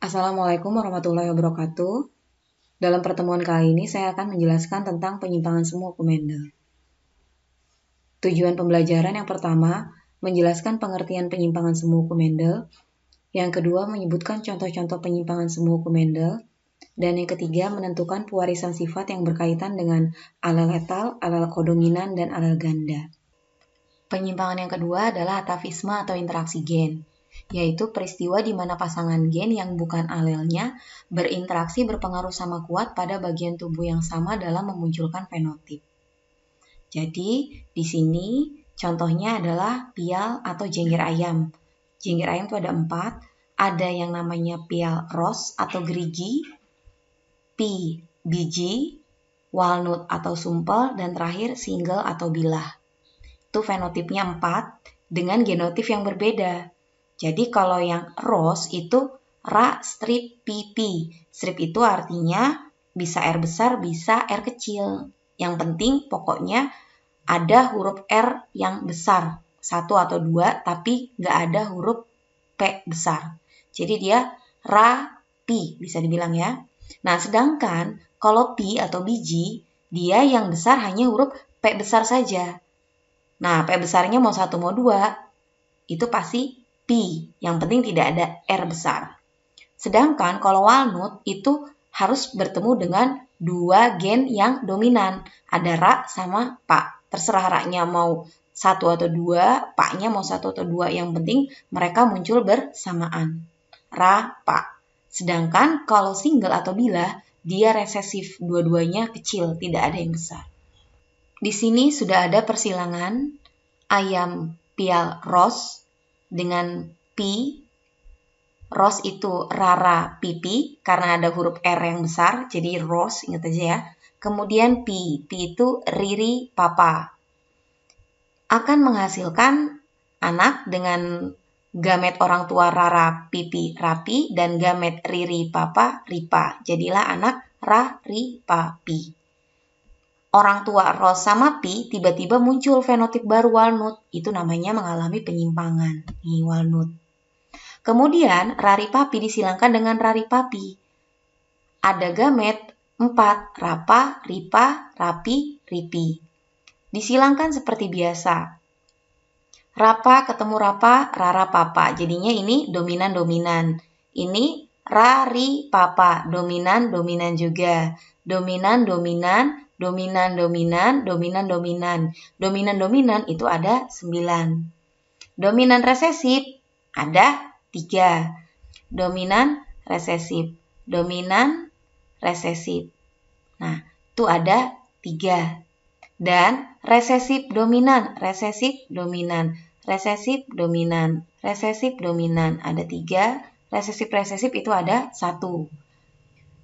Assalamualaikum warahmatullahi wabarakatuh. Dalam pertemuan kali ini saya akan menjelaskan tentang penyimpangan semu hukum Mendel. Tujuan pembelajaran yang pertama, menjelaskan pengertian penyimpangan semu hukum Mendel. Yang kedua, menyebutkan contoh-contoh penyimpangan semu hukum Mendel. Dan yang ketiga, menentukan pewarisan sifat yang berkaitan dengan alel letal, alel kodominan, dan alel ganda. Penyimpangan yang kedua adalah atavisme atau interaksi gen, yaitu peristiwa di mana pasangan gen yang bukan alelnya berinteraksi berpengaruh sama kuat pada bagian tubuh yang sama dalam memunculkan fenotip. Jadi, di sini contohnya adalah pial atau jengger ayam. Jengger ayam itu ada 4, ada yang namanya pial ros atau gerigi, pi biji, walnut atau sumpel, dan terakhir single atau bilah. Itu fenotipnya 4 dengan genotip yang berbeda. Jadi kalau yang ros itu ra strip pp. Strip itu artinya bisa R besar, bisa R kecil. Yang penting pokoknya ada huruf R yang besar, 1 atau 2, tapi nggak ada huruf P besar. Jadi dia ra pi bisa dibilang ya. Nah, sedangkan kalau pi atau biji, dia yang besar hanya huruf P besar saja. Nah, P besarnya mau 1 mau 2, itu pasti pi. Yang penting tidak ada R besar. Sedangkan kalau walnut itu harus bertemu dengan 2 gen yang dominan. Ada ra sama pa. Terserah ra-nya mau 1 atau 2, pa-nya mau 1 atau 2. Yang penting mereka muncul bersamaan. Ra, pa. Sedangkan kalau single atau bilah, dia resesif. Dua-duanya kecil, tidak ada yang besar. Di sini sudah ada persilangan ayam pial ros dengan pi. Ros itu rara pipi karena ada huruf R yang besar, jadi ros, ingat aja ya. Kemudian pi itu riri papa. Akan menghasilkan anak dengan gamet orang tua rara pipi rapi dan gamet riri papa ripa. Jadilah anak ra ri pa pi. Orang tua ros sama pi tiba-tiba muncul fenotip baru walnut. Itu namanya mengalami penyimpangan. Nih walnut. Kemudian rari papi disilangkan dengan rari papi. Ada gamet 4, rapa, ripa, rapi, ripi. Disilangkan seperti biasa. Rapa ketemu rapa, rara papa. Jadinya ini dominan-dominan. Ini rari papa, dominan-dominan juga. Dominan-dominan, dominan-dominan, dominan-dominan. Dominan-dominan itu ada 9. Dominan resesif ada 3. Dominan resesif. Dominan resesif. Nah, itu ada 3. Dan resesif dominan, resesif dominan, resesif dominan, resesif dominan. Ada 3. Resesif-resesif itu ada 1.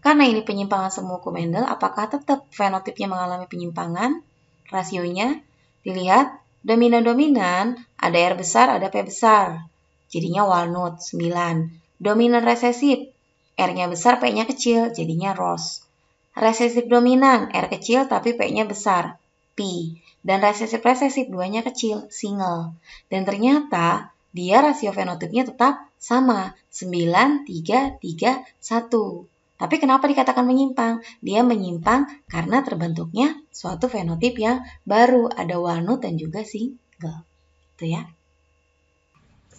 Karena ini penyimpangan semu hukum Mendel, apakah tetap fenotipnya mengalami penyimpangan? Rasionya dilihat dominan-dominan, ada R besar, ada P besar. Jadinya walnut 9. Dominan resesif, R-nya besar, P-nya kecil, jadinya ros. Resesif dominan, R kecil tapi P-nya besar, pi. Dan resesif-resesif, 2-nya kecil, single. Dan ternyata dia rasio fenotipnya tetap sama, 9, 3, 3, 1. Tapi kenapa dikatakan menyimpang? Dia menyimpang karena terbentuknya suatu fenotip yang baru. Ada walnut dan juga single. Itu ya.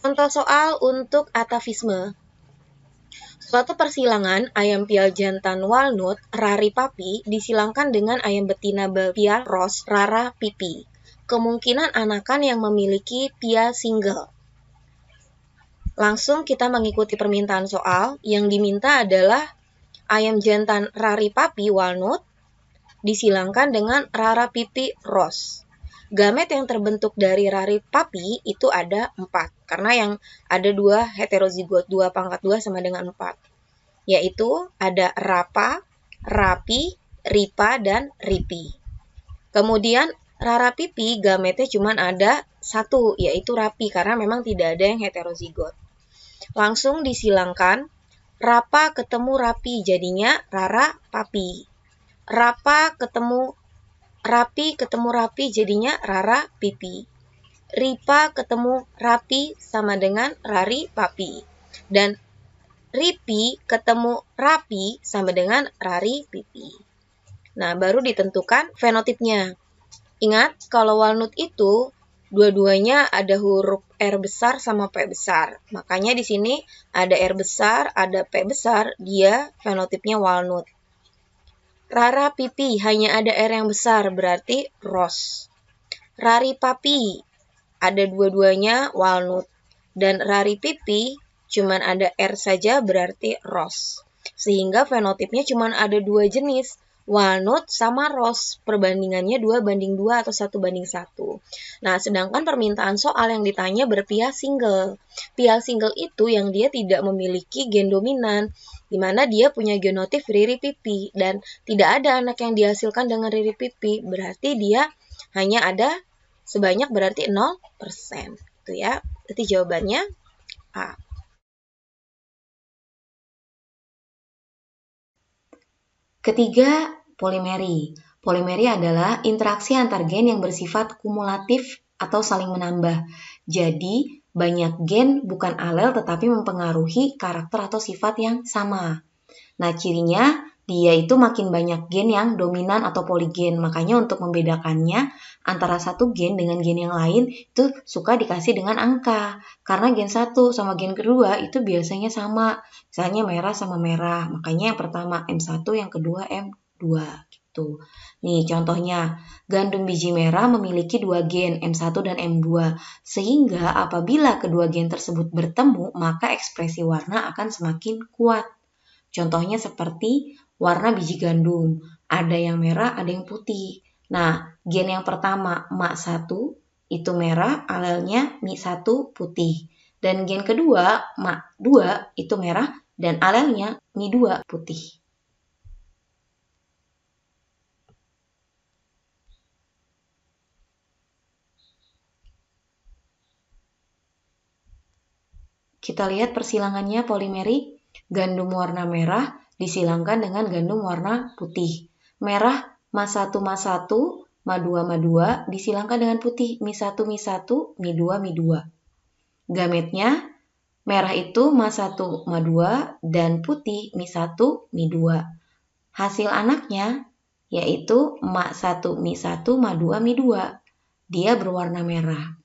Contoh soal untuk atavisme. Suatu persilangan ayam pial jantan walnut rari papi disilangkan dengan ayam betina pial ros rara pipi. Kemungkinan anakan yang memiliki pia single. Langsung kita mengikuti permintaan soal. Yang diminta adalah ayam jantan rari papi walnut disilangkan dengan rara pipi ros. Gamet yang terbentuk dari rari papi itu ada 4. Karena yang ada 2 heterozigot, 2 pangkat 2 sama dengan 4. Yaitu ada rapa, rapi, ripa, dan ripi. Kemudian rara pipi gametnya cuma ada 1, yaitu rapi. Karena memang tidak ada yang heterozigot. Langsung disilangkan. Rapa ketemu rapi, jadinya rara papi. Rapa ketemu rapi ketemu rapi, jadinya rara pipi. Ripa ketemu rapi sama dengan rari papi. Dan Ripi ketemu Rapi sama dengan Rari Pipi. Nah, baru ditentukan fenotipnya. Ingat, kalau walnut itu dua-duanya ada huruf R besar sama P besar. Makanya di sini ada R besar, ada P besar, dia fenotipnya walnut. Rara Pipi hanya ada R yang besar, berarti rose. Rari Papi ada dua-duanya walnut. Dan Rari Pipi cuman ada R saja, berarti rose. Sehingga fenotipnya cuman ada dua jenis, walnut sama rose. Perbandingannya 2:2 atau 1:1. Nah, sedangkan permintaan soal yang ditanya berpihak single. Pihak single itu yang dia tidak memiliki gen dominan, di mana dia punya genotif Riri Pipi dan tidak ada anak yang dihasilkan dengan Riri Pipi. Berarti dia hanya ada sebanyak berarti 0%. Itu ya. Berarti jawabannya A. Ketiga, polimeri. Polimeri adalah interaksi antar gen yang bersifat kumulatif atau saling menambah. Jadi, banyak gen bukan alel tetapi mempengaruhi karakter atau sifat yang sama. Nah, cirinya dia itu makin banyak gen yang dominan atau poligen. Makanya untuk membedakannya antara satu gen dengan gen yang lain itu suka dikasih dengan angka. Karena gen 1 sama gen kedua itu biasanya sama. Misalnya merah sama merah. Makanya yang pertama M1, yang kedua M2 gitu. Nih contohnya, gandum biji merah memiliki dua gen M1 dan M2. Sehingga apabila kedua gen tersebut bertemu, maka ekspresi warna akan semakin kuat. Contohnya seperti warna biji gandum, ada yang merah, ada yang putih. Nah, gen yang pertama MA1 itu merah, alelnya Mi1 putih. Dan gen kedua MA2 itu merah dan alelnya Mi2 putih. Kita lihat persilangannya polimeri. Gandum warna merah disilangkan dengan gandum warna putih. Merah Ma1 Ma1, Ma2 Ma2 disilangkan dengan putih Mi1 Mi1, Mi2 Mi2. Gametnya merah itu Ma1 Ma2 dan putih Mi1 Mi2. Hasil anaknya yaitu Ma1 Mi1 Ma2 Mi2. Dia berwarna merah.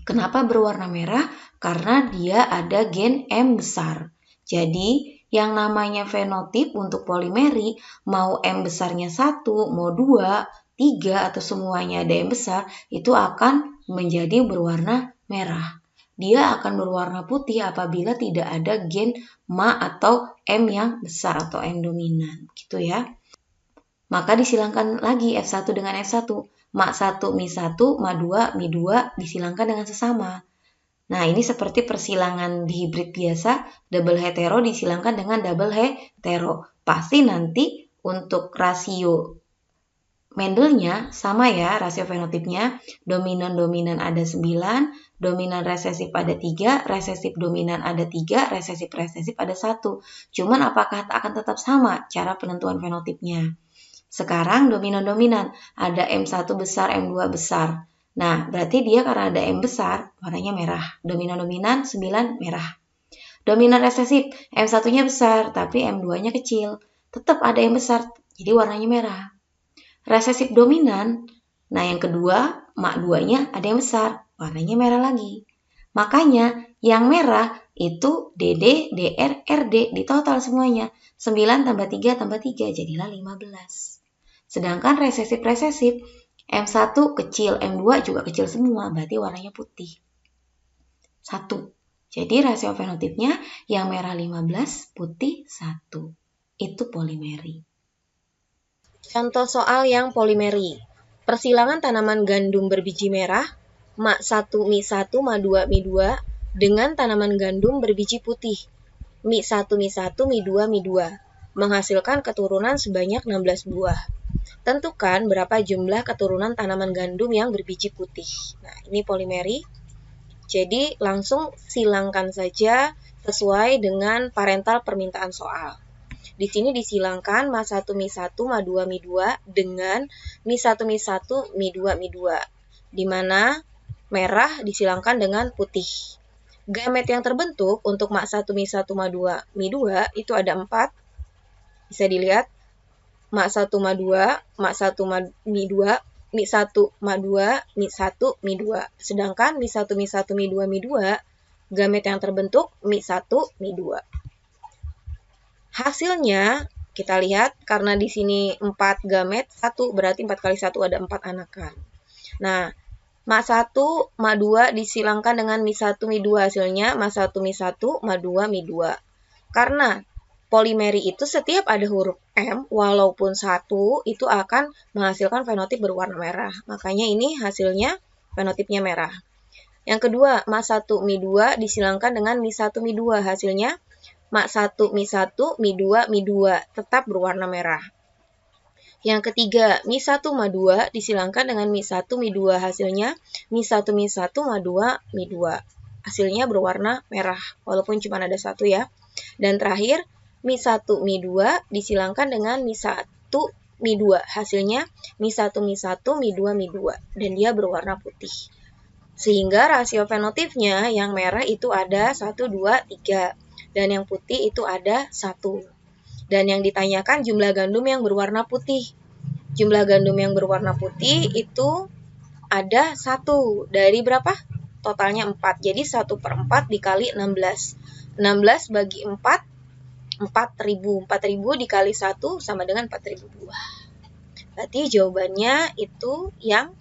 Kenapa berwarna merah? Karena dia ada gen M besar. Jadi, yang namanya fenotip untuk polimeri, mau M besarnya 1, mau 2, 3, atau semuanya ada M besar, itu akan menjadi berwarna merah. Dia akan berwarna putih apabila tidak ada gen Ma atau M yang besar atau M dominan. Gitu ya. Maka disilangkan lagi F1 dengan F1. Ma1, Mi1, Ma2, Mi2 disilangkan dengan sesama. Nah, ini seperti persilangan di hibrid biasa, double hetero disilangkan dengan double hetero. Pasti nanti untuk rasio Mendelnya sama ya, rasio fenotipnya. Dominan-dominan ada 9, dominan resesif ada 3, resesif dominan ada 3, resesif-resesif ada 1. Cuman apakah akan tetap sama cara penentuan fenotipnya? Sekarang dominan-dominan, ada M1 besar, M2 besar. Nah, berarti dia karena ada M besar, warnanya merah. Dominan-dominan 9 merah. Dominan resesif, M1-nya besar, tapi M2-nya kecil. Tetap ada M besar, jadi warnanya merah. Resesif dominan, nah yang kedua, MA2-nya ada yang besar, warnanya merah lagi. Makanya yang merah itu DD, DR, RD, di total semuanya. 9 tambah 3 tambah 3, jadilah 15. Sedangkan resesif-resesif, M1 kecil, M2 juga kecil semua, berarti warnanya putih. 1. Jadi rasio fenotipnya yang merah 15, putih 1. Itu polimeri. Contoh soal yang polimeri. Persilangan tanaman gandum berbiji merah, Ma1 Mi1 Ma2 Mi2 dengan tanaman gandum berbiji putih, Mi1 Mi1 Mi2 Mi2 menghasilkan keturunan sebanyak 16 buah. Tentukan berapa jumlah keturunan tanaman gandum yang berbiji putih. Nah, ini polimeri. Jadi, langsung silangkan saja sesuai dengan parental permintaan soal. Di sini disilangkan Ma1 Mi1 Ma2 Mi2 dengan Mi1 Mi1 Mi2 Mi2, di mana merah disilangkan dengan putih. Gamet yang terbentuk untuk mak 1, mi 1, ma 2, mi 2 itu ada 4. Bisa dilihat. mak 1, ma 2, mak 1, mi 2, mi 1, ma 2, mi 1, mi 2. Sedangkan mi 1, mi 1, mi 2, mi 2, gamet yang terbentuk mi 1, mi 2. Hasilnya kita lihat, karena di sini 4 gamet, 1 berarti 4 kali 1 ada 4 anakan. Nah, mak 1, ma 2 disilangkan dengan mi 1, mi 2, hasilnya mak 1, mi 1, ma 2, mi 2. Karena polimeri itu setiap ada huruf M, walaupun 1, itu akan menghasilkan fenotip berwarna merah. Makanya ini hasilnya fenotipnya merah. Yang kedua, mak 1, mi 2 disilangkan dengan mi 1, mi 2, hasilnya mak 1, mi 1, mi 2, mi 2, tetap berwarna merah. Yang ketiga, mi 1, ma 2 disilangkan dengan mi 1, mi 2, hasilnya mi 1, mi 1, ma 2, mi 2. Hasilnya berwarna merah, walaupun cuma ada 1 ya. Dan terakhir, mi 1, mi 2 disilangkan dengan mi 1, mi 2, hasilnya mi 1, mi 1, mi 2, mi 2, dan dia berwarna putih. Sehingga rasio fenotipnya yang merah itu ada 1, 2, 3. Dan yang putih itu ada 1. Dan yang ditanyakan jumlah gandum yang berwarna putih. Jumlah gandum yang berwarna putih itu ada 1. Dari berapa? Totalnya 4. Jadi 1/4 dikali 16. 16 bagi 4, 4.000. 4.000 dikali 1 sama dengan 4.000 buah. Berarti jawabannya itu yang